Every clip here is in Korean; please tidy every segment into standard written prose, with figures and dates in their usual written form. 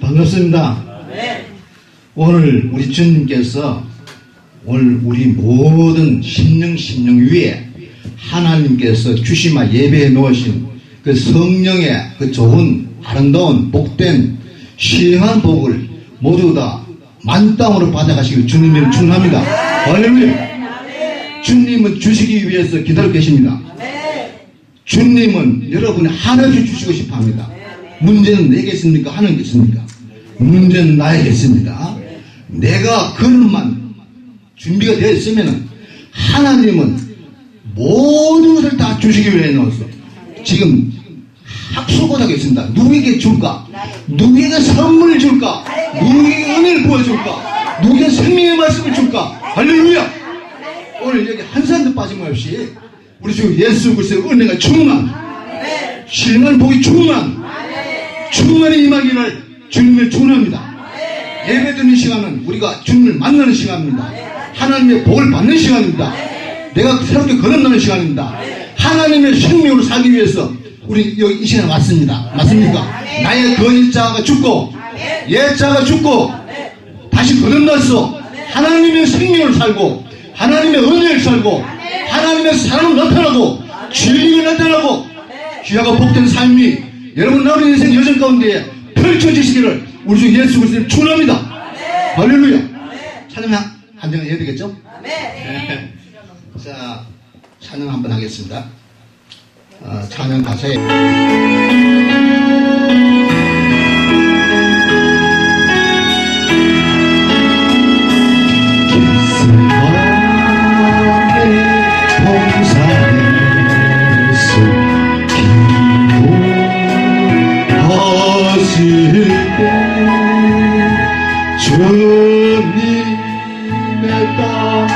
반갑습니다. 오늘 우리 주님께서 오늘 우리 모든 심령 위에 하나님께서 주시마 예배해 놓으신 그 성령의 그 좋은 아름다운 복된 신령한 복을 모두 다 만땅으로 받아가시길 주님을 축원합니다. 할렐루야. 주님은 주시기 위해서 기다리고 계십니다. 주님은 여러분이 하나씩 주시고 싶어 합니다. 문제는 내게 있습니까? 하나님께 있습니까? 문제는 나에게 있습니다. 내가 그릇만 준비가 되어 있으면 하나님은 모든 것을 다 주시기 위해 놓았어. 지금 학수고하고 있습니다. 누구에게 줄까? 누구에게 선물을 줄까? 누구에게 은혜를 보여줄까? 누구에게 생명의 말씀을 줄까? 할렐루야. 오늘 여기 한 사람도 빠짐없이 우리 주 예수 그리스도의 은혜가 충만, 신령한 복이 충만히 임하기를 주님을 축원합니다. 예배드리는 시간은 우리가 주님을 만나는 시간입니다. 하나님의 복을 받는 시간입니다. 내가 새롭게 거듭나는 시간입니다. 하나님의 생명으로 살기 위해서 우리 여기 이 시간에 왔습니다. 맞습니까? 나의 거짓자가 죽고 옛자가 죽고 다시 거듭났어. 하나님의 생명을 살고 하나님의 은혜를 살고 하나님의 사랑을 나타나고 진리가 나타나고 귀하고 복된 삶이 여러분 나의 인생 여정 가운데 펼쳐지시기를 우리 주 예수 그리스도를 축원합니다. 할렐루야. 찬양 한 장 해야 되겠죠? 네. 자, 찬양 한번 하겠습니다. 찬양 가사에 주님의 땅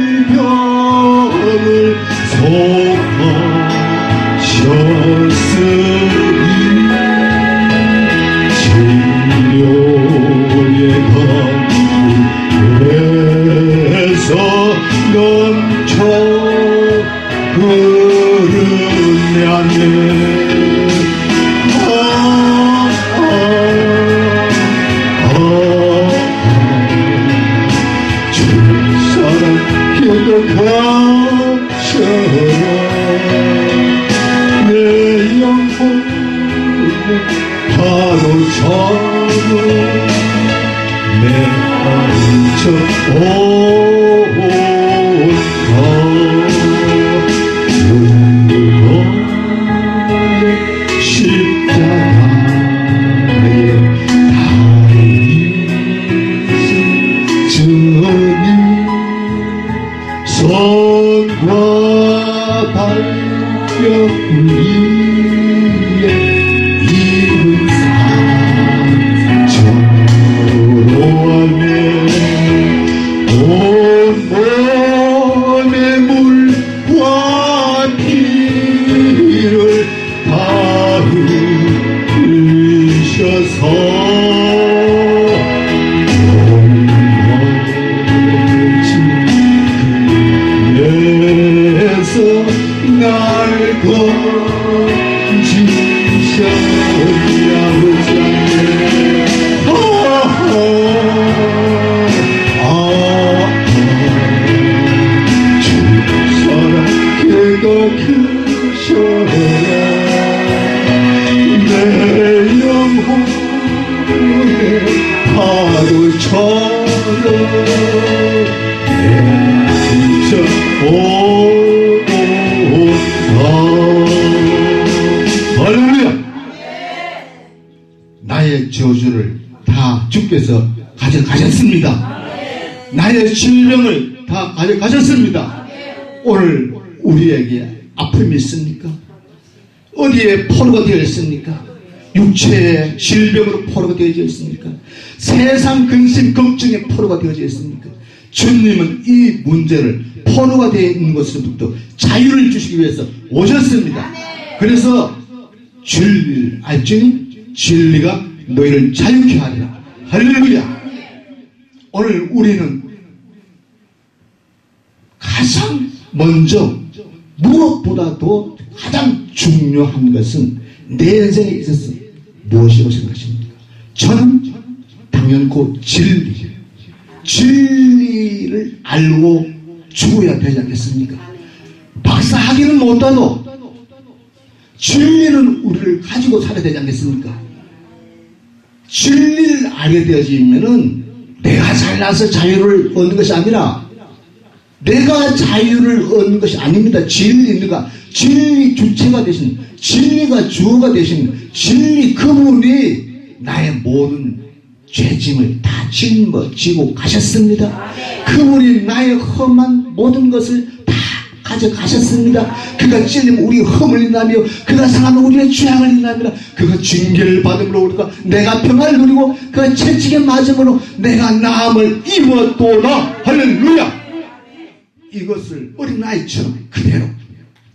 지병을 속하셨으니 내 영혼에 파도처럼 내 멈춰 손과 발뼈 위에 입은 상처로 하며 온몸의 물과 피를 다 흘리셔서 날 주사랑께도 크셔라 내 영혼의 파도처럼 내 진짜 할렐루야. 나의 저주를 다 주께서 가져가셨습니다. 나의 질병을 다 가져가셨습니다. 오늘 우리에게 아픔이 있습니까? 어디에 포로가 되어 있습니까? 육체의 질병으로 포로가 되어져 있습니까? 세상 근심 걱정에 포로가 되어져 있습니까? 주님은 이 문제를 포로가 되어 있는 것으로부터 자유를 주시기 위해서 오셨습니다. 그래서 진리를 알지니 진리가 너희를 자유케 하리라. 할렐루야. 오늘 우리는 가장 먼저 무엇보다도 가장 중요한 것은 내 인생에 있어서 무엇이라고 생각하십니까? 저는 당연코 진리를 알고 죽어야 되지 않겠습니까? 박사학위는 못하도 진리는 우리를 가지고 살아야 되지 않겠습니까? 진리를 알게 되어지면은 내가 잘나서 자유를 얻는 것이 아니라 내가 자유를 얻는 것이 아닙니다. 진리가 진리 주체가 되신 진리가 주어가 되신 진리 그분이 나의 모든 죄짐을 다 짊어지고 가셨습니다. 그분이 나의 험한 모든 것을 다 가져가셨습니다. 그가 찔리면 우리 험을 인하며 그가 상하면 우리의 죄악을 인하며 그가 징계를 받음으로 우리가 내가 평안을 누리고 그가 채찍에 맞음으로 내가 나음을 입었도다. 할렐루야. 이것을 어린아이처럼 그대로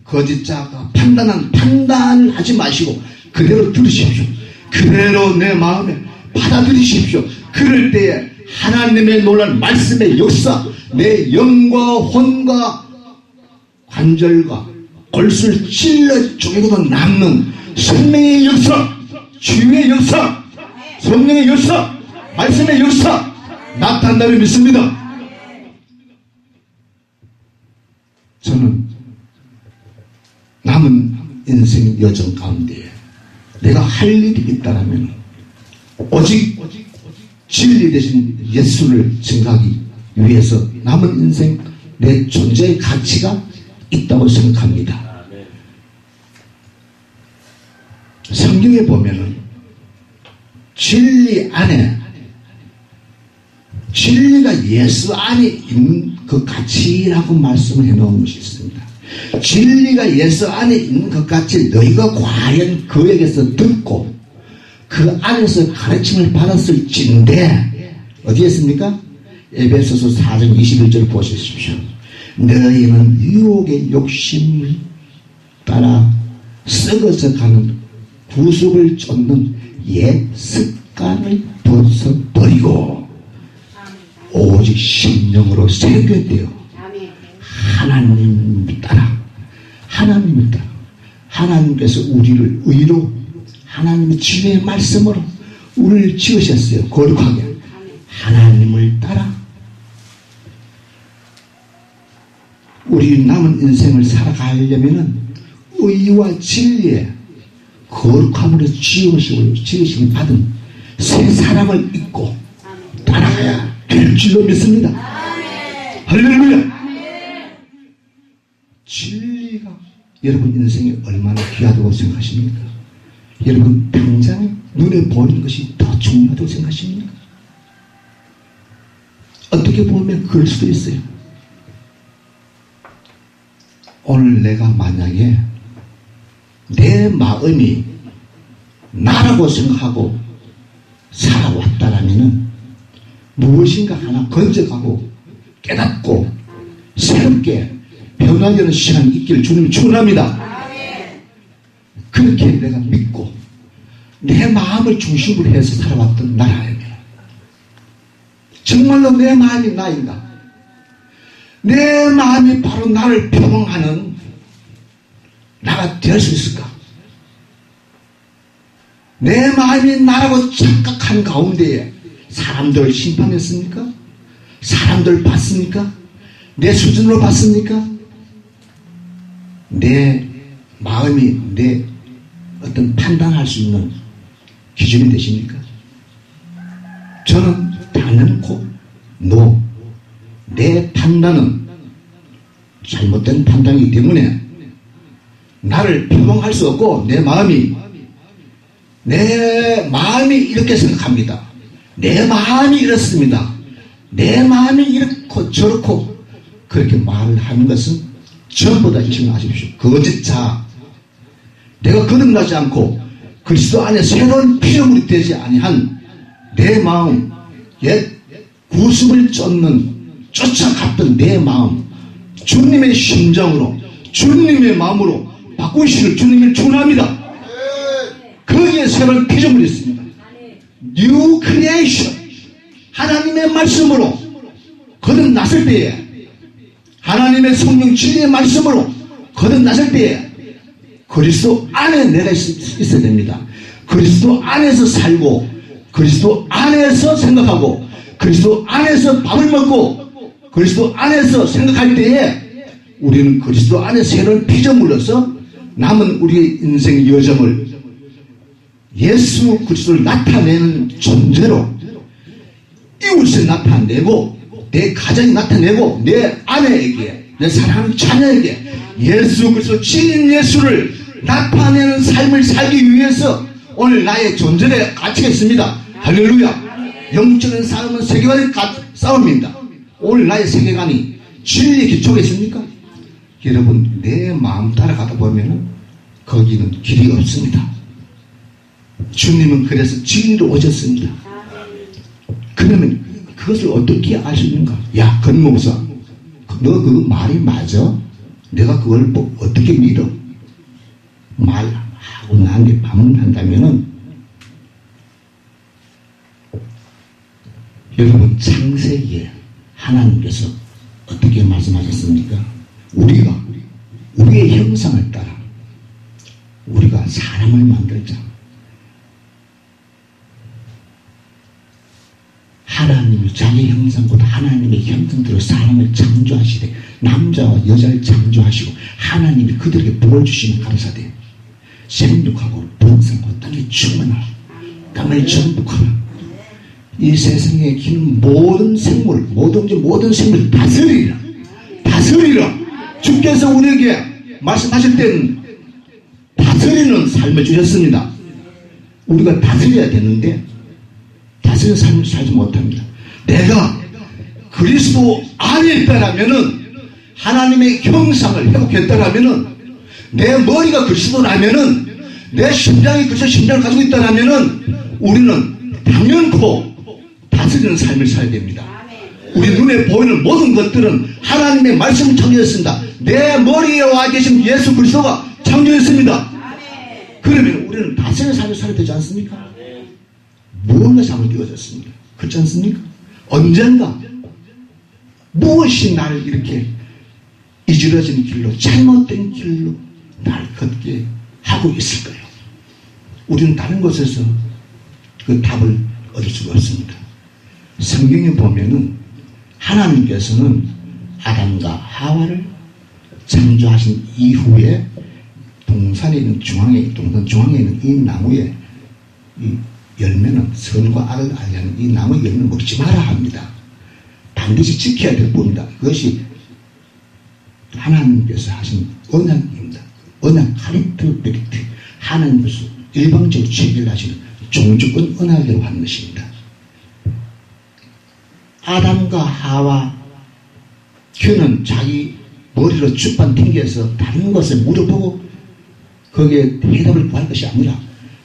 거짓자가 판단을 하지 마시고 그대로 들으십시오. 그대로 내 마음에 받아들이십시오. 그럴 때에 하나님의 놀라운 말씀의 역사, 내 영과 혼과 관절과 골수를 찔러 쪼개고도 남는 생명의 역사, 치유의 역사, 성령의 역사, 말씀의 역사 나타난다고 믿습니다. 저는 남은 인생 여정 가운데 내가 할 일이 있다라면 오직 진리 대신 예수를 증가하기 위해서 남은 인생 내 존재의 가치가 있다고 생각합니다. 성경에 보면은 진리 안에 진리가 예수 안에 있는 그 가치라고 말씀을 해놓은 것이 있습니다. 진리가 예수 안에 있는 것 같이 너희가 과연 그에게서 듣고 그 안에서 가르침을 받았을진데 어디에 있습니까? 에베소서 4장 21절 보십시오. 너희는 유혹의 욕심을 따라 썩어져 가는 구속을 쫓는 옛 습관을 벗어버리고 오직 심령으로 새겨되어 하나님을 따라 하나님께서 우리를 의로 하나님의 진리의 말씀으로 우리를 지으셨어요. 거룩하게. 하나님을 따라 우리 남은 인생을 살아가려면은 의와 진리에 거룩함으로 지으심을 받은 새 사람을 잊고 따라가야 될 줄로 믿습니다. 할렐루야. 진리가 여러분 인생에 얼마나 귀하다고 생각하십니까? 여러분 당장 눈에 보이는 것이 더 중요하다고 생각하십니까? 어떻게 보면 그럴 수도 있어요. 오늘 내가 만약에 내 마음이 나라고 생각하고 살아왔다라면은 무엇인가 하나 건져가고 깨닫고 새롭게 변화되는 시간이 있기를 주님이 축원합니다. 그렇게 내가 믿고 내 마음을 중심으로 해서 살아왔던 나라예요. 정말로 내 마음이 나인가? 내 마음이 바로 나를 표방하는 나가 될 수 있을까? 내 마음이 나라고 착각한 가운데에 사람들을 심판했습니까? 사람들을 봤습니까? 내 수준으로 봤습니까? 내 마음이 내 어떤 판단할 수 있는 기준이 되십니까? 저는 단연코 no. 내 판단은 잘못된 판단이기 때문에 나를 표방할 수 없고 내 마음이 이렇게 생각합니다. 내 마음이 이렇습니다. 내 마음이 이렇고 저렇고 그렇게 말을 하는 것은 전부 다 기억하십시오. 거짓자. 내가 거듭나지 않고 그리스도 안에 새로운 피조물이 되지 아니한 내 마음, 옛 구습을 쫓아갔던 내 마음, 주님의 심정으로, 주님의 마음으로 바꾸시는 주님을 축원합니다. 거기에 새로운 피조물이 있습니다. New Creation. 하나님의 말씀으로 거듭났을 때에, 하나님의 성령 진리의 말씀으로 거듭났을 때에 그리스도 안에 내가 있어야 됩니다. 그리스도 안에서 살고 그리스도 안에서 생각하고 그리스도 안에서 밥을 먹고 그리스도 안에서 생각할 때에 우리는 그리스도 안에 새로운 피조물로서 남은 우리의 인생 여정을 예수 그리스도를 나타내는 존재로 이웃에 나타내고 내 가정에 나타내고 내 아내에게 내 사랑하는 자녀에게 예수 그리스도 진인 예수를 나타내는 삶을 살기 위해서 오늘 나의 존재가 갇히겠습니다. 할렐루야. 영적인 싸움은 세계관의 싸움입니다. 오늘 나의 세계관이 진리의 기초가 있습니까? 여러분 내 마음 따라가다 보면 거기는 길이 없습니다. 주님은 그래서 진리로 오셨습니다. 그러면 그것을 어떻게 알 수 있는가? 야, 건목사, 너 그 말이 맞아? 내가 그걸 뭐 어떻게 믿어? 말하고 나한테 반문한다면은 여러분 창세기에 하나님께서 어떻게 말씀하셨습니까? 우리의 형상을 따라 우리가 사람을 만들자. 하나님이 자기 형상보다 하나님의 형상대로 사람을 창조하시되 남자와 여자를 창조하시고 하나님이 그들에게 복을 주시면 감사돼. 생육하고 번성하고 땅에 충만하라. 땅을 정복하라. 이 세상에 기는 모든 생물, 모든 생물 다스리라. 주께서 우리에게 말씀하실 때는 다스리는 삶을 주셨습니다. 우리가 다스려야 되는데 다스리는 삶을 살지 못합니다. 내가 그리스도 안에 있다라면은 하나님의 형상을 회복했다라면은 내 머리가 그리스도라면은 내 심장이 그리스도 심장을 가지고 있다라면은 우리는 당연코 다스리는 삶을 살아야 됩니다. 우리 눈에 보이는 모든 것들은 하나님의 말씀을 창조했습니다. 내 머리에 와 계신 예수 그리스도가 창조했습니다. 그러면 우리는 다스리는 삶을 살아야 되지 않습니까? 무언가 잘못되어졌습니다. 그렇지 않습니까? 언젠가 무엇이 나를 이렇게 이지러진 길로 잘못된 길로 날 걷게 하고 있을까요? 우리는 다른 곳에서 그 답을 얻을 수가 없습니다. 성경에 보면은 하나님께서는 아담과 하와를 창조하신 이후에 동산에 있는 동산 중앙에 있는 이 나무의 이 열매는 선과 악을 알게 하는 이 나무의 열매는 먹지 마라 합니다. 반드시 지켜야 될 부분이다. 그것이 하나님께서 하신 언약입니다. 언약 카리트 베리트, 하나님께서 일방적으로 체결하시는 종주권 언약으로 하는 것입니다. 아담과 하와 그는 자기 머리로 주판 튕겨서 다른 것을 물어보고 거기에 대답을 구할 것이 아니라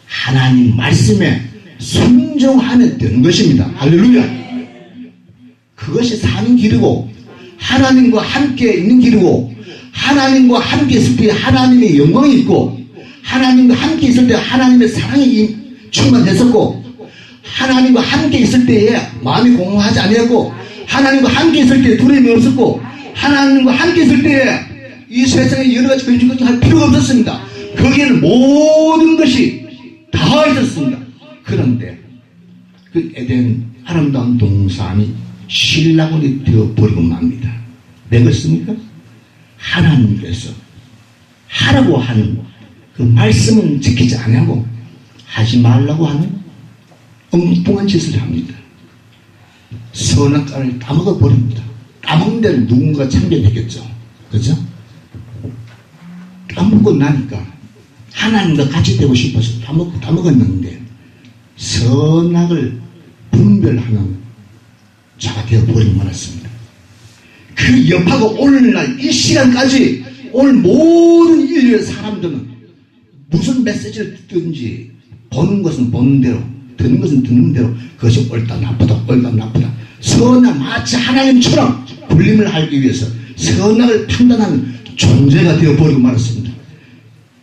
하나님 말씀에 순종하면 되는 것입니다. 할렐루야. 그것이 사는 길이고 하나님과 함께 있는 길이고 하나님과 함께 있을 때 하나님의 영광이 있고 하나님과 함께 있을 때 하나님의 사랑이 충만했었고 하나님과 함께 있을 때에 마음이 공허하지 아니했고 하나님과 함께 있을 때 두려움이 없었고 하나님과 함께 있을 때에 이 세상에 여러 가지 근심을 할 필요가 없었습니다. 거기에는 모든 것이 다 있었습니다. 그런데 그 에덴 아름다운 동산이 신라곤이 되어버리고 맙니다. 왜 그렇습니까? 하나님께서 하라고 하는 그 말씀은 지키지 아니하고 하지 말라고 하는 엉뚱한 짓을 합니다. 선악과를 따먹어 버립니다. 따먹는 데는 누군가 참견했겠죠. 그죠? 따먹고 나니까 하나님과 같이 되고 싶어서 따먹었는데 선악을 분별하는 자가 되어버리고 말았습니다. 그 여파가 오늘날 이 시간까지 오늘 모든 인류의 사람들은 무슨 메시지를 듣든지 보는 것은 보는 대로 듣는 것은 듣는 대로 그것이 옳다 나쁘다 옳다 나쁘다 선악 마치 하나님처럼 분림을 하기 위해서 선악을 판단하는 존재가 되어버리고 말았습니다.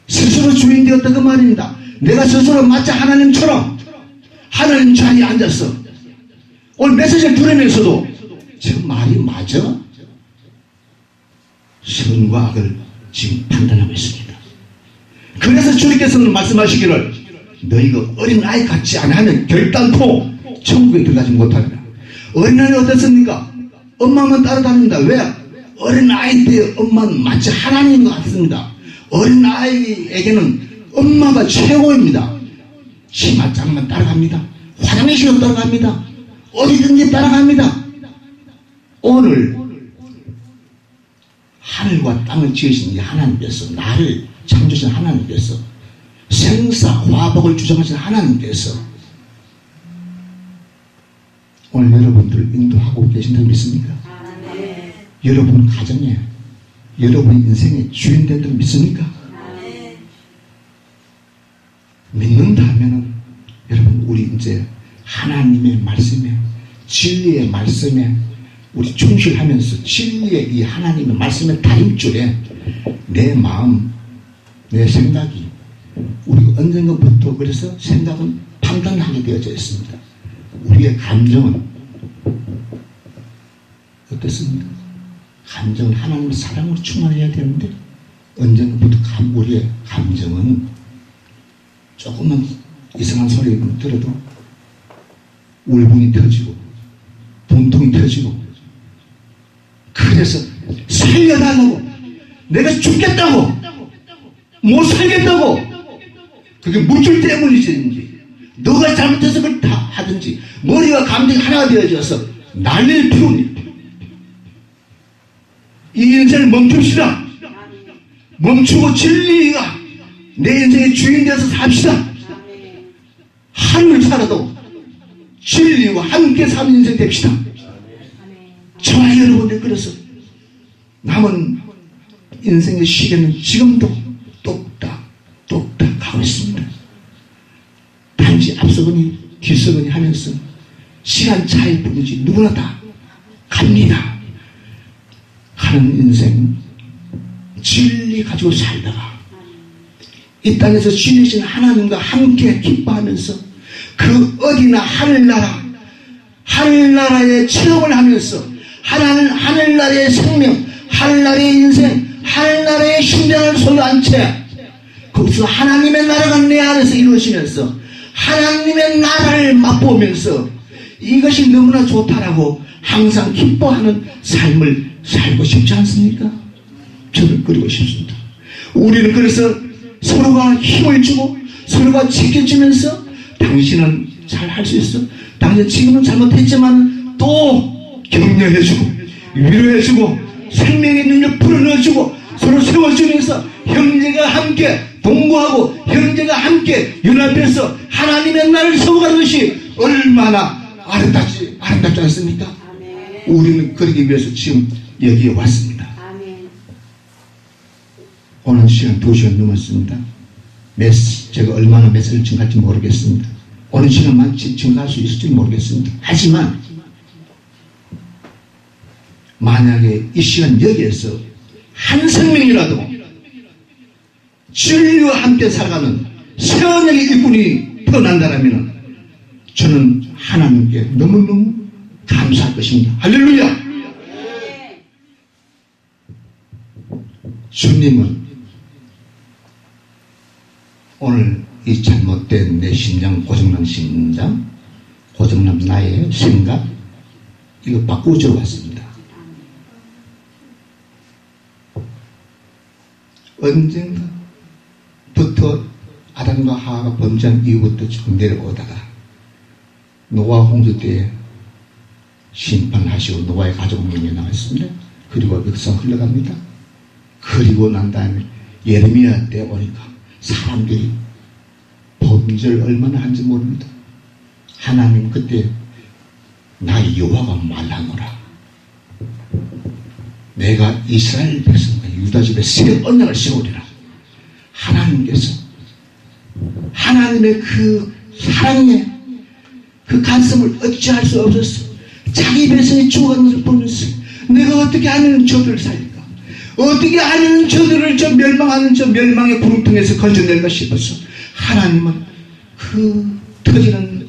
스스로 주인 되었다 그 말입니다. 내가 스스로 마치 하나님처럼 하나님 자리에 앉았어. 오늘 메시지를 들으면서도 저 말이 맞아? 선과 악을 지금 판단하고 있습니다. 그래서 주님께서는 말씀하시기를 너희가 어린아이 같지 않으면 결단코 천국에 들어가지 못하리라. 어린아이는 어떻습니까? 엄마만 따라다닙니다. 왜? 어린아이 때 엄마는 마치 하나님인 것 같습니다. 어린아이에게는 엄마가 최고입니다. 치맛장만 따라갑니다. 화장실도 따라갑니다. 어디든지 따라갑니다. 오늘 하늘과 땅을 지으신 이 하나님께서 나를 창조하신 하나님께서 생사화복을 주장하신 하나님께서 오늘 여러분들을 인도하고 계신다고 믿습니까? 네. 여러분 가정에 여러분 인생의 주인 된 줄 믿습니까? 네. 믿는다 하면은 여러분 우리 이제 하나님의 말씀에 진리의 말씀에 우리 충실하면서 진리의 이 하나님의 말씀의 다림줄에 내 마음 내 생각이 우리가 언젠가부터 그래서 생각은 판단하게 되어져 있습니다. 우리의 감정은 어떻습니까? 감정은 하나님의 사랑으로 충만해야 되는데 언젠가부터 우리의 감정은 조금만 이상한 소리를 들어도 울분이 터지고 분통이 터지고 그래서 살려달라고 내가 죽겠다고 못 살겠다고 그게 물질 때문이든지 너가 잘못해서 그걸 다 하든지 머리와 감정이 하나가 되어져서 난리를 피웁니다. 이 인생을 멈춥시다. 멈추고 진리가 내 인생의 주인 되어서 삽시다. 하늘을 살아도 진리와 함께 사는 인생 됩시다. 저와 여러분들 그래서 남은 인생의 시계는 지금도 똑딱 가고 있습니다. 단지 앞서거니 뒤서거니 하면서 시간 차일 뿐이지 누구나 다 갑니다. 가는 인생 진리 가지고 살다가 이 땅에서 진리신 하나님과 함께 기뻐하면서 그 어디나 하늘나라의 체험을 하면서 하늘나라의 생명, 하늘나라의 인생, 하늘나라의 심장을 소유한 채 그 그래서 하나님의 나라가 내 안에서 이루어지면서 하나님의 나라를 맛보면서 이것이 너무나 좋다라고 항상 기뻐하는 삶을 살고 싶지 않습니까? 저는 그러고 싶습니다. 우리는 그래서 서로가 힘을 주고 서로가 지켜주면서 당신은 잘 할 수 있어. 당신 지금은 잘못했지만 또 격려해주고 위로해주고 생명의 능력 불어넣어주고 서로 세워주면서 형제가 함께 동거하고 형제가 함께 연합해서 하나님의 나라를 세워가는 것이 얼마나 아름답지 않습니까? 아멘. 우리는 그러기 위해서 지금 여기에 왔습니다. 아멘. 오늘 시간 2시간 넘었습니다. 제가 얼마나 메시지를 증가할지 모르겠습니다. 오늘 시간만 증가할 수 있을지 모르겠습니다. 하지만 만약에 이 시간 여기에서 한 생명이라도 진리와 함께 살아가는 세언약의 일꾼이 태어난다면 저는 하나님께 너무너무 감사할 것입니다. 할렐루야! 주님은 오늘 이 잘못된 내 심장, 고장난 심장, 고장난 나의 생각, 이거 바꾸어주러 왔습니다. 언젠가부터 아담과 하와가 범죄한 이후부터 쭉 내려오다가 노아 홍수 때에 심판하시고 노아의 가족 명령이 나왔습니다. 그리고 역사 흘러갑니다. 그리고 난 다음에 예레미야 때 오니까 사람들이 범죄를 얼마나 한지 모릅니다. 하나님 그때 나 여호와가 말하노라. 내가 이스라엘 백성과 유다 집에 새 언약을 세우리라. 하나님께서 하나님의 그 사랑의 그 가슴을 어찌할 수 없었어. 자기 백성이 죽어가는 것을 보면서 내가 어떻게 하면 저들을 살릴까? 어떻게 하면 저들을 저 멸망하는 저 멸망의 구름통에서 건져낼까 싶어서 하나님은 그 터지는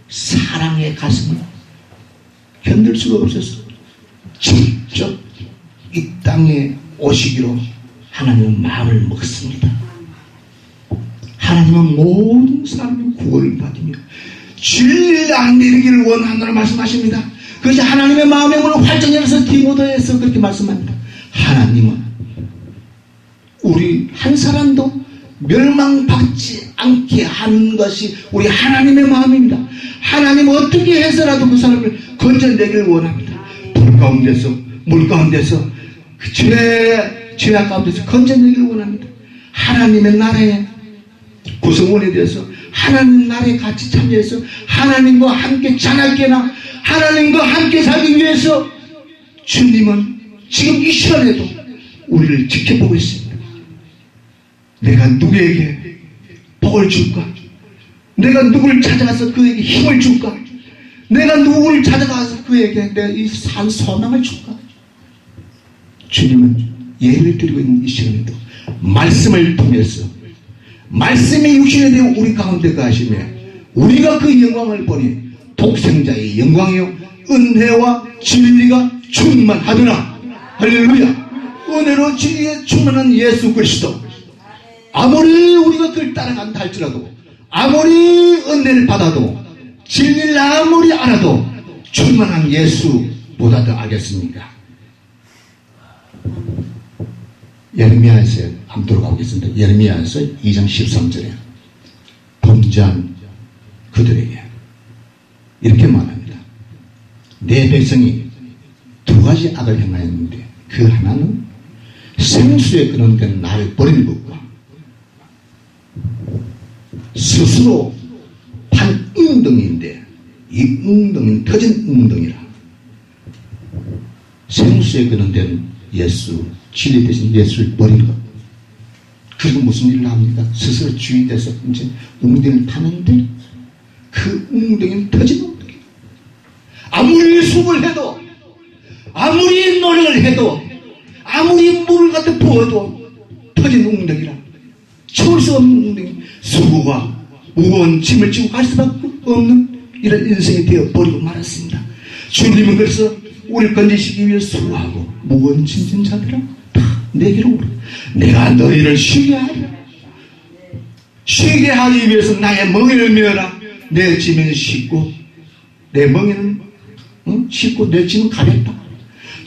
사랑의 가슴을 견딜 수가 없었어. 직접 이 땅에 오시기로 하나님은 마음을 먹습니다. 하나님은 모든 사람이 구원을 받으며 진리를 안 내리기를 원하노라 말씀하십니다. 그것이 하나님의 마음의 문을 활짝 열어서 디모데에서 그렇게 말씀합니다. 하나님은 우리 한 사람도 멸망받지 않게 하는 것이 우리 하나님의 마음입니다. 하나님은 어떻게 해서라도 그 사람을 건져내기를 원합니다. 불 가운데서 물 가운데서 그 죄악 가운데서 건져내기를 원합니다. 하나님의 나라의 구성원에 대해서 하나님 나라에 같이 참여해서 하나님과 함께 자날게나 하나님과 함께 살기 위해서 주님은 지금 이 시간에도 우리를 지켜보고 있습니다. 내가 누구에게 복을 줄까? 내가 누구를 찾아가서 그에게 힘을 줄까? 내가 누구를 찾아가서 그에게 내 이 산 소망을 줄까? 주님은 예를 드리고 있는 이 시간에도 말씀을 통해서 말씀의 육신에 대해 우리 가운데 가시며 우리가 그 영광을 보니 독생자의 영광이요 은혜와 진리가 충만하더라. 할렐루야. 은혜로 진리에 충만한 예수 그리스도, 아무리 우리가 그를 따라간다 할지라도 아무리 은혜를 받아도 진리를 아무리 알아도 충만한 예수보다 더 알겠습니까? 예레미야에서 한번 들어가보겠습니다. 예레미야에서 2장 13절에 범죄한 그들에게 이렇게 말합니다. 내 백성이 두 가지 악을 행하였는데 그 하나는 생수에 근원된 나를 버린 것과 스스로 판 웅덩이인데 이 웅덩이는 터진 웅덩이라. 생수에 근원된 예수, 진리 대신 예수를 버린 것. 그리고 무슨 일을 합니까? 스스로 주인돼서 이제 웅덩이를 타는데 그 웅덩이는 터진 웅덩이. 아무리 수고를 해도, 아무리 노력을 해도, 아무리 물을 갖다 부어도 터진 웅덩이라. 채울 수 없는 웅덩이. 수고가 무거운 짐을 지고 갈 수밖에 없는 이런 인생이 되어버리고 말았습니다. 주님은 그래서 우리를 건지시기 위해 수고하고 무거운 짐진 자들아 다 내게로 오라. 내가 너희를 쉬게 하리라. 쉬게 하기 위해서 나의 멍에를 메어라. 내 짐은 쉽고 내 멍에는 쉽고 내 짐은 가볍다.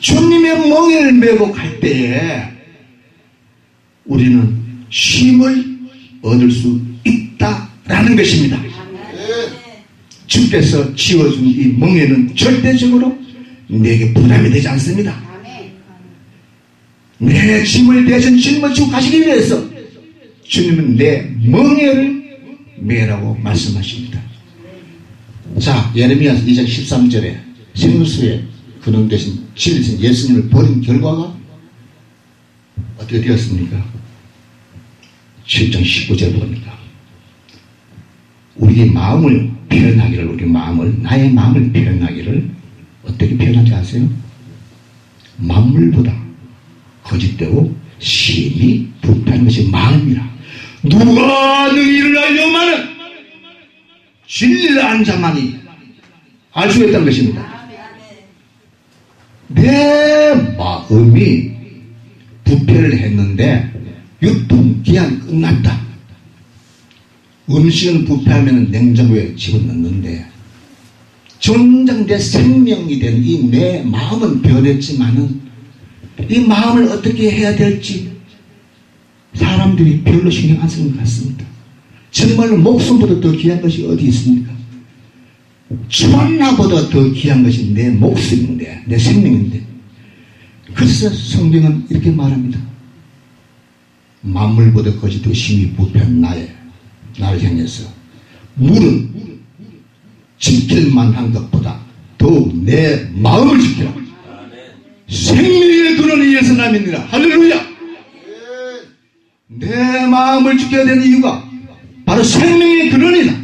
주님의 멍에를 메고 갈 때에 우리는 쉼을 얻을 수 있다라는 것입니다. 주께서 지어준 이 멍에는 절대적으로 내게 부담이 되지 않습니다. 내 짐을 대신 짊어지고 가시기 위해서 주님은 내 멍에를 메라고 말씀하십니다. 자, 예레미야 2장 13절에 생수에 근원 대신 진리신 예수님을 버린 결과가 어떻게 되었습니까? 7장 19절 보니까 우리의 마음을 표현하기를, 우리 마음을, 나의 마음을 표현하기를 어떻게 표현하지 아세요? 만물보다 거짓되고 심히 불타는 것이 마음이라. 누가 능히 이를 알려마는 진리를 안 자만이 알 수 있다는 것입니다. 내 마음이 부패를 했는데 유통기한 끝났다. 음식은 부패하면 냉장고에 집어넣는데 정작 내 생명이 된 이 내 마음은 변했지만은 이 마음을 어떻게 해야 될지 사람들이 별로 신경 안 쓰는 것 같습니다. 정말로 목숨보다 더 귀한 것이 어디 있습니까? 천하보다 더 귀한 것이 내 목숨인데, 내 생명인데. 그래서 성경은 이렇게 말합니다. 만물보다 거짓되고 심히 부패한 나를 향해서 물은 지킬 만한 것보다 더욱 내 마음을 지키라. 생명의 근원에 의해서 남입니다. 할렐루야. 내 마음을 지켜야 되는 이유가 바로 생명의 근원이다.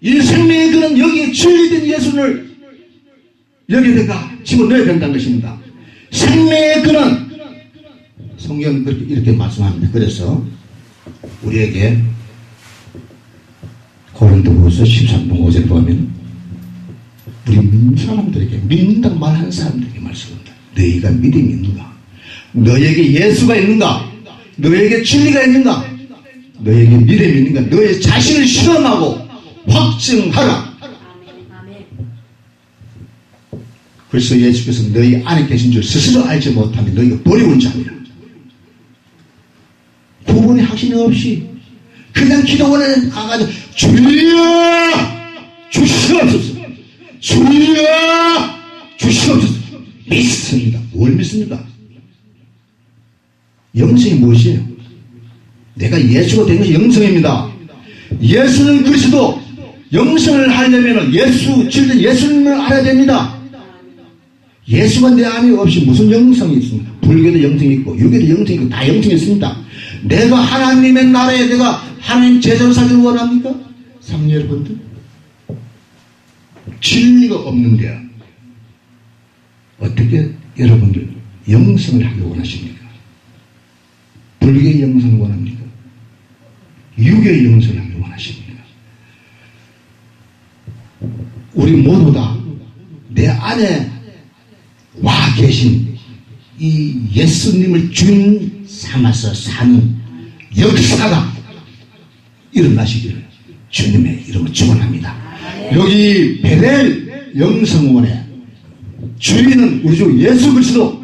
이 생명의 근원, 여기에 진리된 예수를 여기다가 집어넣어야 된다는 것입니다. 생명의 근원, 성경은 이렇게 말씀합니다. 그래서 우리에게 고린도후서 13장 5절 보면 우리 믿는 사람들에게, 믿는다고 말하는 사람들에게 말씀합니다. 너희가 믿음이 있는가? 너에게 예수가 있는가? 너에게 진리가 있는가? 너에게 믿음이 있는가? 너의 자신을 실험하고 확증하라. 그래서 예수께서 너희 안에 계신 줄 스스로 알지 못하면 너희가 버리고 자니라. 부분의 확신이 없이 그냥 기도원에 가가지고 주여 주시옵소서, 주여 주시옵소서 믿습니다. 뭘 믿습니까? 영성이 무엇이에요? 내가 예수가 된 것이 영성입니다. 예수는 그리스도. 영성을 하려면 진짜 예수님을 알아야 됩니다. 예수가 내 안에 없이 무슨 영성이 있습니까? 불교도 영성이 있고 유교도 영성이 있고 다 영성이 있습니다. 내가 하나님의 나라에 내가 하나님 제자로 살기를 원합니까? 사랑하는 여러분들, 진리가 없는데 어떻게 여러분들 영성을 하길 원하십니까? 불교의 영성을 원합니까? 유교의 영성을 하길 원하십니까? 우리 모두 다 내 안에 와 계신 이 예수님을 주인 삼아서 사는 역사가 일어나시기를 주님의 이름으로 축원합니다. 여기 베델 영성원의 주인은 우리 주 예수 그리스도.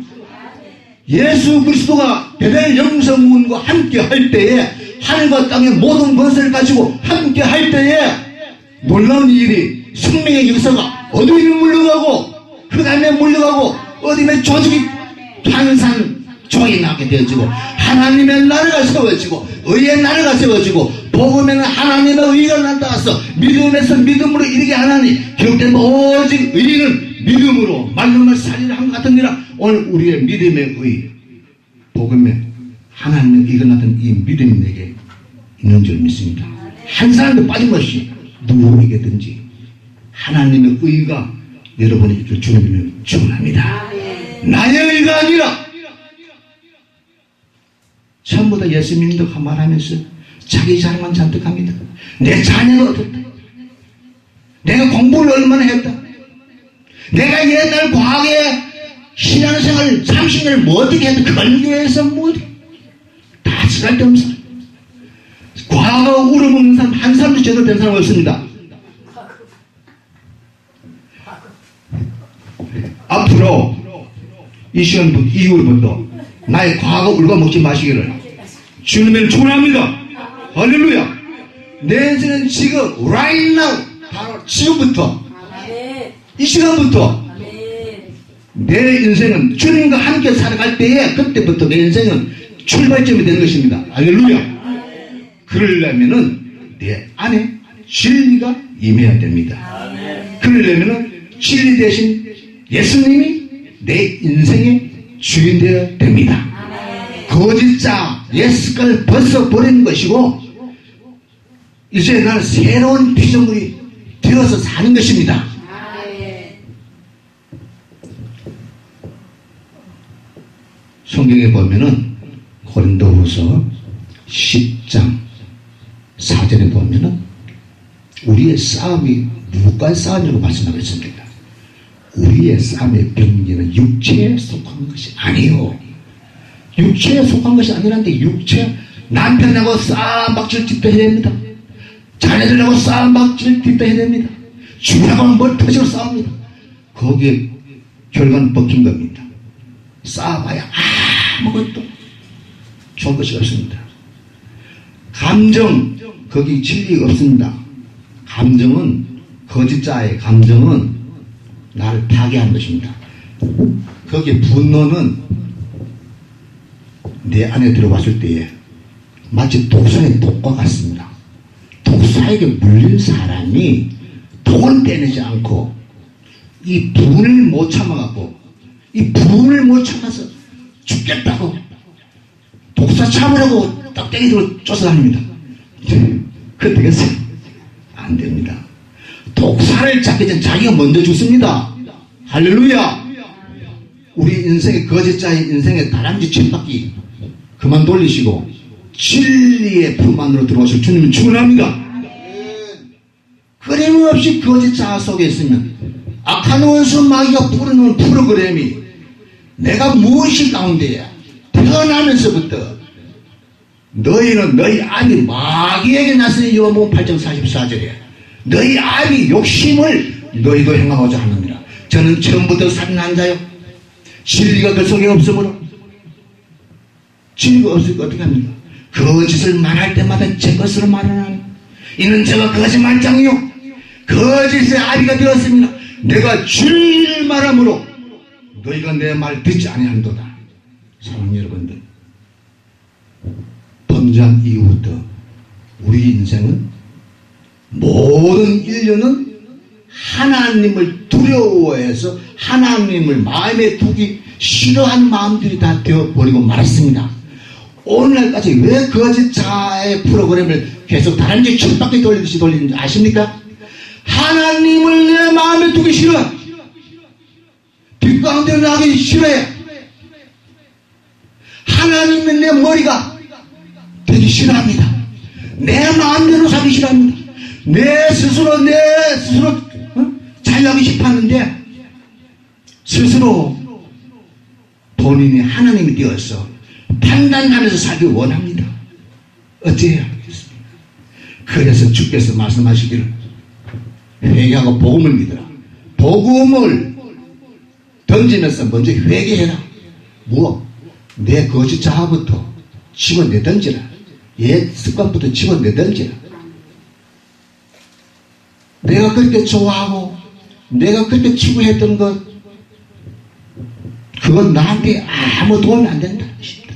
예수 그리스도가 베델 영성원과 함께 할 때에 하늘과 땅의 모든 것을 가지고 함께 할 때에 놀라운 일이, 생명의 역사가 어둠에 물러가고 흑암에 물러가고 어둠의 조직이 탄산종이 나게 되어지고 하나님의 나라가 세워지고 의의 나라가 세워지고 복음에는 하나님의 의가 나타나서 믿음에서 믿음으로 이르게 하나니 결국엔 오직 의는 믿음으로 말씀을 살리라 한 것 같으니라. 오늘 우리의 믿음의 의, 복음에 하나님의 의가 나타난 이 믿음이 내게 있는 줄 믿습니다. 한 사람도 빠짐없이 누구에게든지 하나님의 의가 여러분의 있길 주님을 축원합니다. 나의 의가 아니라. 전부 다 예수 믿는다고 말하면서 자기 자랑만 잔뜩 합니다. 내 자녀가 어떻다, 내가 공부를 얼마나 했다, 내가 옛날 과거에 신앙생활 30년을 뭐 어떻게 했다, 그걸 위해서 뭐 다 쓸데없는 사람. 떡으로 먹는 사람 한 사람도 제대로 된 사람 없습니다. 앞으로 이 시간 이후부터 나의 과거 울고 먹지 마시기를 주님을 축원합니다. 할렐루야. 내 인생은 지금 right now, 바로 지금부터, 이 시간부터 내 인생은 주님과 함께 살아갈 때에 그때부터 내 인생은 출발점이 되는 것입니다. 할렐루야. 그러려면은 내 안에 진리가 임해야 됩니다. 그러려면은 진리 대신 예수님이 내 인생의 주인 되어야 됩니다. 거짓자 예수를 벗어버리는 것이고 이제 나는 새로운 피조물이 되어서 사는 것입니다. 성경에 보면은 고린도후서 10장 4절에 보면은 우리의 싸움이 누구과의 싸움이라고 말씀하고 있습니다. 우리의 싸움의 병기는 육체에 속한 것이 아니요. 육체에 속한 것이 아니란데 육체 남편하고 싸움박질 짓도 해야 됩니다. 자녀들하고 싸움박질 짓도 해야 됩니다. 주하고 뭘 터지고 싸웁니다. 거기에 결과는 벗긴 겁니다. 싸워봐야 아무것도 좋은 것이 없습니다. 감정 거기 진리가 없습니다. 감정은 거짓자의 감정은 나를 파괴한 것입니다. 거기에 분노는 내 안에 들어왔을 때에 마치 독사의 독과 같습니다. 독사에게 물린 사람이 독을 떼내지 않고 이 분을 못 참아갖고 이 분을 못 참아서 죽겠다고 독사 참으라고 딱대기로 쫓아다닙니다. 그게 되겠어요? 안 됩니다. 독사를 잡기 전 자기가 먼저 죽습니다. 할렐루야. 우리 인생의 거짓자의 인생의 다람쥐 침박기 그만 돌리시고 진리의 품 안으로 들어오실 주님은 축원합니다. 끊임없이 거짓자 속에 있으면 악한 원수 마귀가 뿌려놓은 프로그램이 내가 무엇이 가운데야 태어나면서부터 너희는 너희 아비 마귀에게 나서는 요한복음 8장 44절에 너희 아비 욕심을 너희도 행하고자 하느니라. 저는 처음부터 살인한 자요 진리가 그 속에 없으므로 진리가 없으니까 어떻게 합니까? 거짓을 말할 때마다 제 것으로 말하나니 이는 제가 거짓말장이요 거짓의 아비가 되었습니다. 내가 진리를 말함으로 너희가 내 말 듣지 아니한도다. 사랑하는 여러분들, 범죄한 이후부터 우리 인생은 모든 인류는 하나님을 두려워해서 하나님을 마음에 두기 싫어하는 마음들이 다 되어버리고 말았습니다. 오늘날까지 왜 거짓자의 프로그램을 계속 다람쥐 칠바퀴 돌리듯이 돌리는지 아십니까? 하나님을 내 마음에 두기 싫어. 뒷가운데 나기 싫어해. 하나님은 내 머리가 되기 싫어합니다. 내 마음대로 살기 싫어합니다. 내 스스로 자유하기 싶었는데 스스로 본인이 하나님이 되어서 판단하면서 살기 원합니다. 어찌해야 하겠습니까? 그래서 주께서 말씀하시기를 회개하고 복음을 믿어라. 복음을 던지면서 먼저 회개해라. 무엇? 내 거짓 자아부터 집어내 던지라. 옛 습관부터 집어내 던지라. 내가 그렇게 좋아하고 내가 그렇게 추구했던 것 그건 나한테 아무 도움이 안 된다는 것입니다.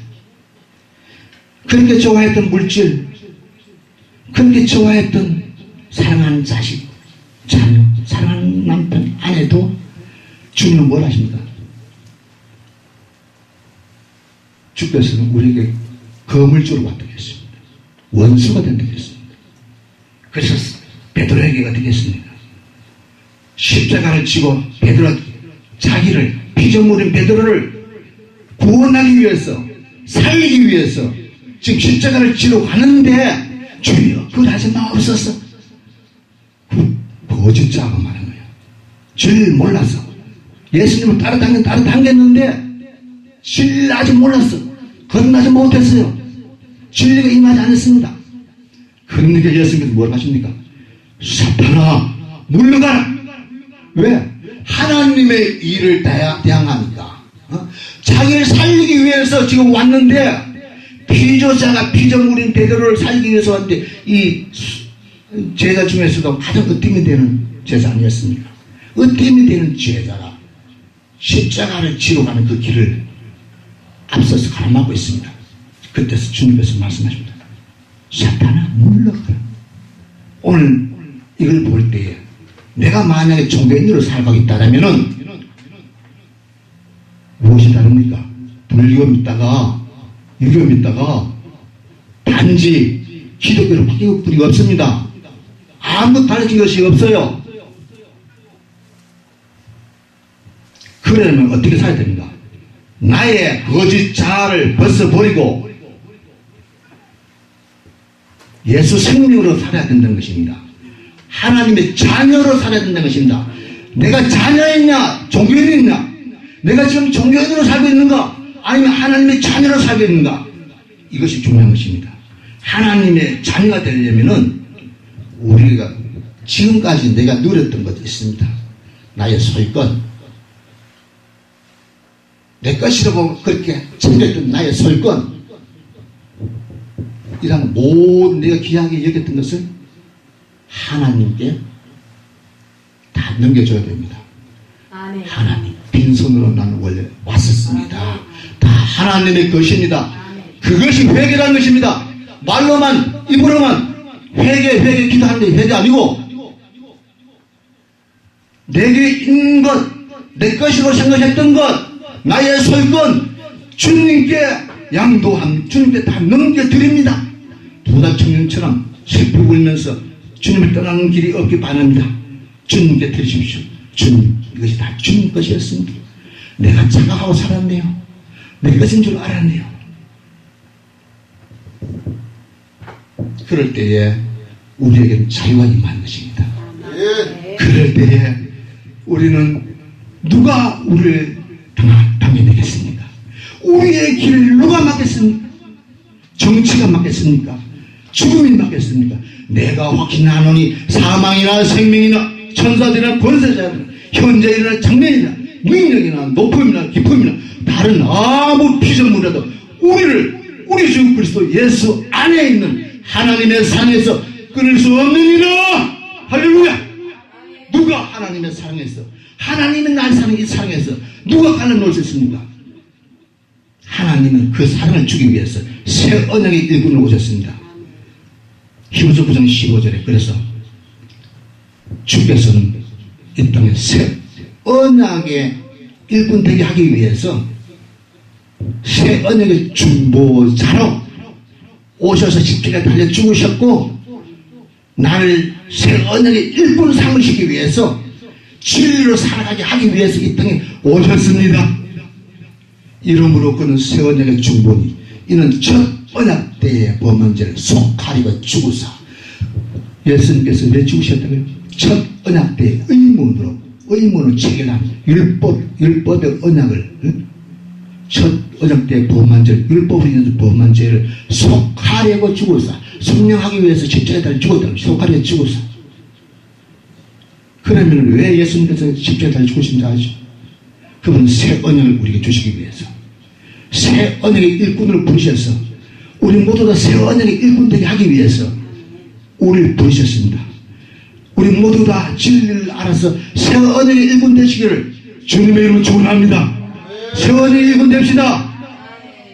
그렇게 좋아했던 물질, 그렇게 좋아했던 사랑하는 자식, 자녀, 사랑하는 남편, 아내도 주님은 뭘 하십니까? 주께서는 우리에게 거물주로 받겠습니다. 원수가 된다겠습니다. 그래서 베드로에게가 되겠습니다. 십자가를 지고 베드로 자기를 피조물인 베드로를 구원하기 위해서 살리기 위해서 지금 십자가를 지러 가는데 주여 그걸 하지 마옵소서. 거짓자가 말한 거예요. 진리를 몰라서 예수님을 따라당겼는데 진리를 아직 몰랐어. 거듭나지 못했어요. 진리가 임하지 않았습니다. 그러니까 예수님께서 뭐라고 하십니까? 사탄아 물러가라. 왜? 하나님의 일을 대항하니까. 자기를 살리기 위해서 지금 왔는데, 피조자가 피조물인 베드로를 살리기 위해서 왔는데, 이 제자 중에서도 가장 으뜸이 되는 제자 아니었습니까? 으뜸이 되는 제자가 십자가를 지러 가는 그 길을 앞서서 가로막고 있습니다. 그때서 주님께서 말씀하십니다. 사탄아 물러가라. 오늘 이걸 볼 때에 내가 만약에 종교인으로 살고 있다면은 무엇이 다릅니까? 불교 믿다가 유교 믿다가 단지 기독교로 바뀌고 뿐이 없습니다. 아무 달라진 것이 없어요. 그러면 어떻게 살아야 됩니까? 나의 거짓 자아를 벗어버리고 예수 생명으로 살아야 된다는 것입니다. 하나님의 자녀로 살아야 된다는 것입니다. 내가 자녀였냐 종교인이냐, 내가 지금 종교인으로 살고 있는가 아니면 하나님의 자녀로 살고 있는가, 이것이 중요한 것입니다. 하나님의 자녀가 되려면은 우리가 지금까지 내가 누렸던 것이 있습니다. 나의 소유권, 내 것이라고 그렇게 챙겼던 나의 소유권, 이런 모든 내가 귀하게 여겼던 것을 하나님께 다 넘겨줘야 됩니다. 아멘. 하나님, 빈손으로 나는 원래 왔었습니다. 다 하나님의 것입니다. 그것이 회개라는 것입니다. 말로만, 입으로만 회개 기도하는 게 회개 아니고, 내게 있는 것, 내 것이라고 생각했던 것, 나의 소유권 주님께 양도함, 주님께 다 넘겨드립니다. 부다 청년처럼 슬피 울면서 주님을 떠나는 길이 없기 바랍니다. 주님께 드리십시오. 주님, 이것이 다 주님 것이었습니다. 내가 착각하고 살았네요. 내 것인 줄 알았네요. 그럴 때에 우리에게는 자유가 임하는 것입니다. 그럴 때에 우리는 누가 우리를 당해내겠습니까? 우리의 길을 누가 막겠습니까? 정치가 막겠습니까? 죽음이 막겠습니까? 내가 확신하노니 사망이나 생명이나 천사들이나 권세자들이나 현재이나 장래이나 능력이나 높음이나 깊음이나 다른 아무 피조물이라도 우리 주 그리스도 예수 안에 있는 하나님의 사랑에서 끊을 수 없느니라. 할렐루야. 누가 하나님의 사랑에서, 하나님의 날 사랑의 이 사랑에서 누가 갈라놓을 수 있습니까? 하나님은 그 사랑을 주기 위해서 새 언약의 일꾼을 오셨습니다. 히브리서 9장 15절에 그래서 주께서는 이 땅에 새 언약의 일꾼 되게 하기 위해서 새 언약의 중보자로 오셔서 십자가에 달려 죽으셨고, 나를 새 언약의 일꾼 삼으시기 위해서 진리로 살아가게 하기 위해서 이 땅에 오셨습니다. 이러므로 그는 새 언약의 중보니 이는 첫 언약 때의 범한 죄를 속하리고 죽으사. 예수님께서 왜 죽으셨다고요? 첫 언약 때의 의문으로 체결한 율법의 언약을, 첫 언약 때의 범한 죄를, 율법으로 인해서 범한 죄를 속하려고 죽으사. 성령하기 위해서 십자가에 달려 죽었다고, 속하려고 죽으사. 그러면 왜 예수님께서 십자가에 달려 죽으신지 아시죠? 그분은 새 언약을 우리에게 주시기 위해서, 새 언약의 일꾼을 부르셔서 우리 모두 다 새 언약의 일꾼 되게 하기 위해서 우리를 부르셨습니다. 우리 모두 다 진리를 알아서 새 언약의 일꾼 되시기를 주님의 이름으로 축원합니다. 새 언약의 일꾼 됩시다.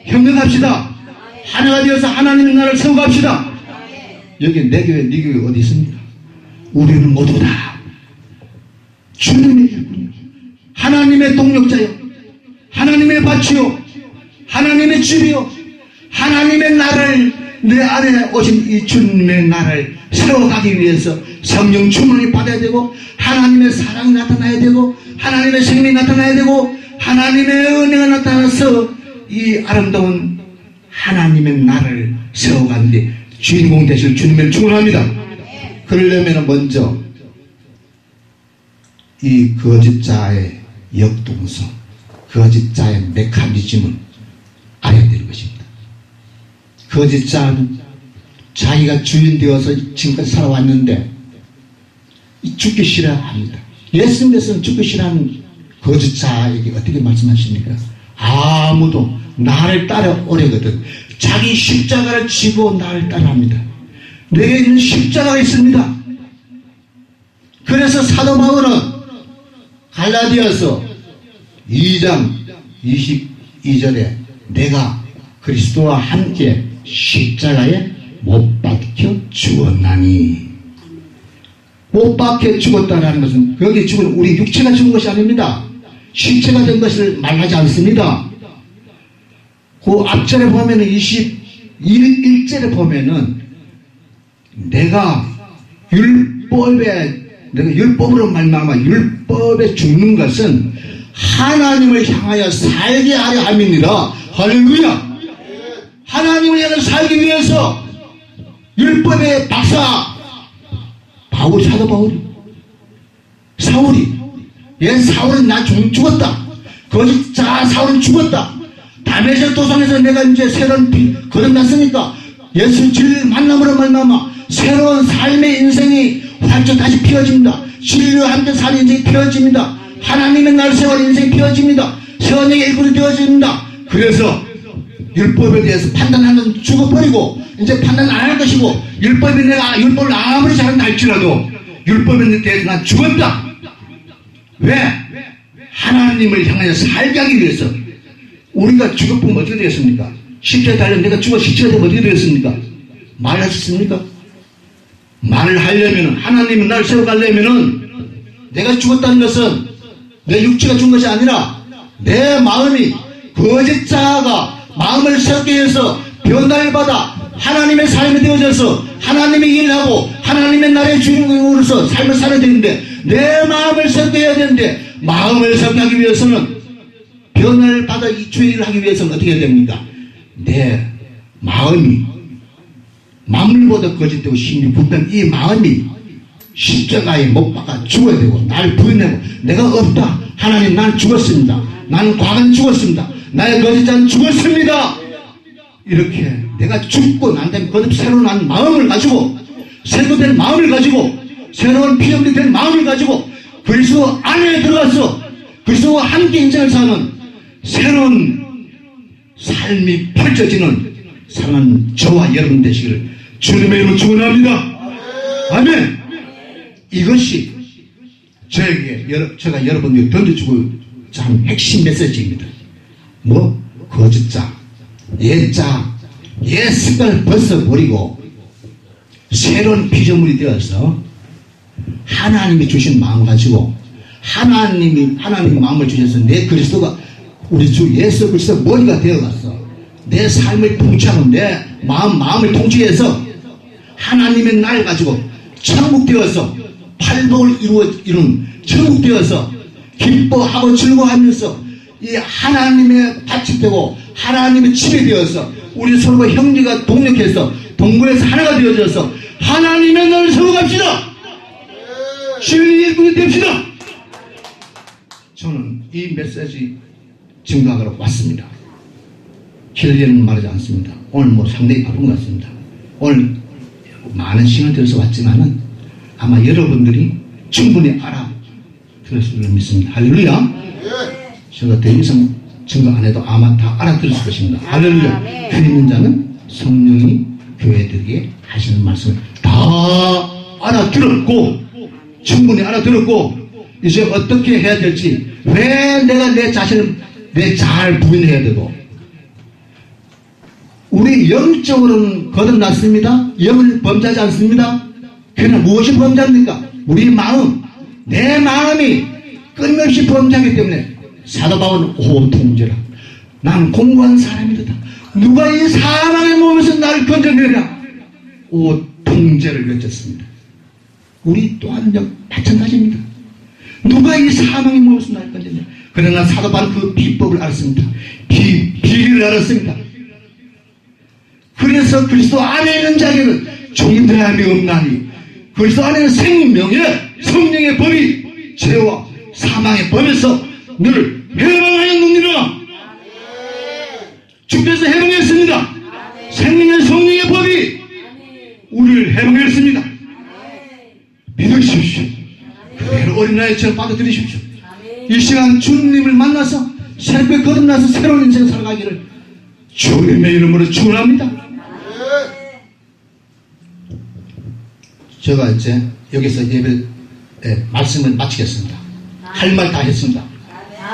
협력합시다. 하나가 되어서 하나님의 나라를 세워갑시다. 여기 내 교회, 네 교회 어디 있습니까? 우리는 모두 다 주님의 일꾼이요, 하나님의 동력자요, 하나님의 밭이요, 하나님의 집이요, 하나님의 나라를, 내 안에 오신 이 주님의 나라를 세워가기 위해서 성령 충만이 받아야 되고, 하나님의 사랑이 나타나야 되고, 하나님의 생명이 나타나야 되고, 하나님의 은혜가 나타나서 이 아름다운 하나님의 나라를 세워가는데 주인공 되실 주님을 축원합니다. 그러려면 먼저 이 거짓자의 역동성, 거짓자의 메커니즘을 알아야 되는 것입니다. 거짓자는 자기가 주인 되어서 지금까지 살아왔는데 죽기 싫어합니다. 예수님께서는 죽기 싫어하는 거짓자에게 어떻게 말씀하십니까? 아무도 나를 따라오려거든 자기 십자가를 지고 나를 따라합니다. 내게 있는 십자가가 있습니다. 그래서 사도 바울은 갈라디아서 2장 22절에 내가 그리스도와 함께 십자가에 못 박혀 죽었나니, 못 박혀 죽었다는 것은 거기에 죽은 우리 육체가 죽은 것이 아닙니다. 신체가 된 것을 말하지 않습니다. 그 앞절에 보면은 21절에 보면은 내가 율법으로 말미암아 율법에 죽는 것은 하나님을 향하여 살게 하려 함이니라. 할렐루야. 하나님을 향하여 살기 위해서 율법의 박사 사도 바울이 사울은 나 죽었다. 거짓자 사울은 죽었다. 다메섹 도상에서 내가 이제 새로운 거듭났으니까 예수 진리를 만남으로 말미암아 새로운 삶의 인생이 활짝 다시 피어집니다. 진리와 함께 사는 인생이 피어집니다. 하나님의 날 세월 인생이 피어집니다. 선행의 일꾼이 되어집니다. 그래서 율법에 대해서 판단하는 건 죽어버리고 이제 판단 안 할 것이고, 율법이 내가 율법을 아무리 잘한다 할지라도 율법에 대해서 난 죽었다. 왜? 하나님을 향하여 살게 하기 위해서. 우리가 죽어보면 어떻게 되겠습니까? 십자가에 달려 내가 죽어 십자가에 되면 어떻게 되겠습니까? 말할 수 있습니까? 말을 하려면, 하나님은 날 세워가려면은 내가 죽었다는 것은 내 육체가 죽은 것이 아니라 내 마음이 거짓자가 마음을 새롭게 해서 변화를 받아 하나님의 삶이 되어져서 하나님의 일을 하고 하나님의 나라의 주인공으로서 삶을 살아야 되는데, 내 마음을 새롭게 해야 되는데, 마음을 새롭게 하기 위해서는 변화를 받아 이 주의 일을 하기 위해서는 어떻게 해야 됩니까? 내 마음이 만물보다 거짓되고 심히 붙던 이 마음이 십자가에 못 박아 죽어야 되고, 날 부인하고 내가 없다. 하나님 나는 죽었습니다. 나는 과거는 죽었습니다. 나의 거짓자는 죽었습니다. 이렇게 내가 죽고 난 다음에 거듭 새로 난 마음을 가지고, 새로 된 마음을 가지고, 새로운 피조물이 된 마음을 가지고 그리스도 안에 들어가서 그리스도와 함께 인생을 사는 새로운 삶이 펼쳐지는 사랑하는 저와 여러분 되시기를 주님의 이름으로 축원합니다. 아멘. 이것이 저에게 제가 여러분들에게 던져주고자 하는 핵심 메시지입니다. 거짓자, 옛자, 옛 습관을 벗어버리고 새로운 피조물이 되어서 하나님이 주신 마음을 가지고, 하나님이 마음을 주셔서 내 그리스도가 우리 주 예수 그리스도 머리가 되어가서 내 삶을 통치하고 내 마음을 통치해서 하나님의 날 가지고 천국 되어서 팔복을 이룬 천국 되어서 기뻐하고 즐거워하면서 이 하나님의 밭이 되고 하나님의 집이 되어서 우리 서로가 형제가 동력해서 동거해서 하나가 되어져서 하나님의 나라를 세워갑시다. 진리의 일꾼이 됩시다. 저는 이 메시지 증거하러 왔습니다. 길게는 말하지 않습니다. 오늘 상당히 바쁜 것 같습니다. 오늘 많은 시간을 들여서 왔지만은 아마 여러분들이 충분히 알아들었을 줄 믿습니다. 할렐루야. 제가 더 이상 증거 안 해도 아마 다 알아들었을 것입니다. 할렐루야. 그 있는 자는 성령이 교회들에게 하시는 말씀을 다 알아들었고, 충분히 알아들었고, 이제 어떻게 해야 될지, 왜 내가 내 자신을 잘 부인해야 되고, 우리 영적으로는 거듭났습니다. 영을 범죄하지 않습니다. 그러나 무엇이 범죄합니까? 우리 마음, 내 마음이 끊임없이 범죄하기 때문에 사도 바울은 통제라. 나는 공고한 사람이다. 누가 이 사망의 몸에서 나를 건져내라. 통제를 외쳤습니다. 우리 또한 마찬가지입니다. 누가 이 사망의 몸에서 나를 건져내라. 그러나 사도 바울은 그 비법을 알았습니다. 비리를 알았습니다. 그래서 그리스도 안에 있는 자에게는 종대함이 없나니 그리스도 안에는 생명의 성령의 법이 죄와 사망의 법에서 늘 해방하였느니라. 주께서 해방했습니다. 생명의 성령의 법이 하나의 죄를 받아들이십시오. 이 시간 주님을 만나서 새벽에 거듭나서 새로운 인생을 살아가기를 주님의 이름으로 축원합니다. 제가 이제 여기서 예배 말씀을 마치겠습니다. 할 말 다 했습니다.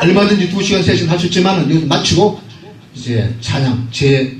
얼마든지 2시간 3시간 하셨지만 여기서 마치고 이제 찬양 제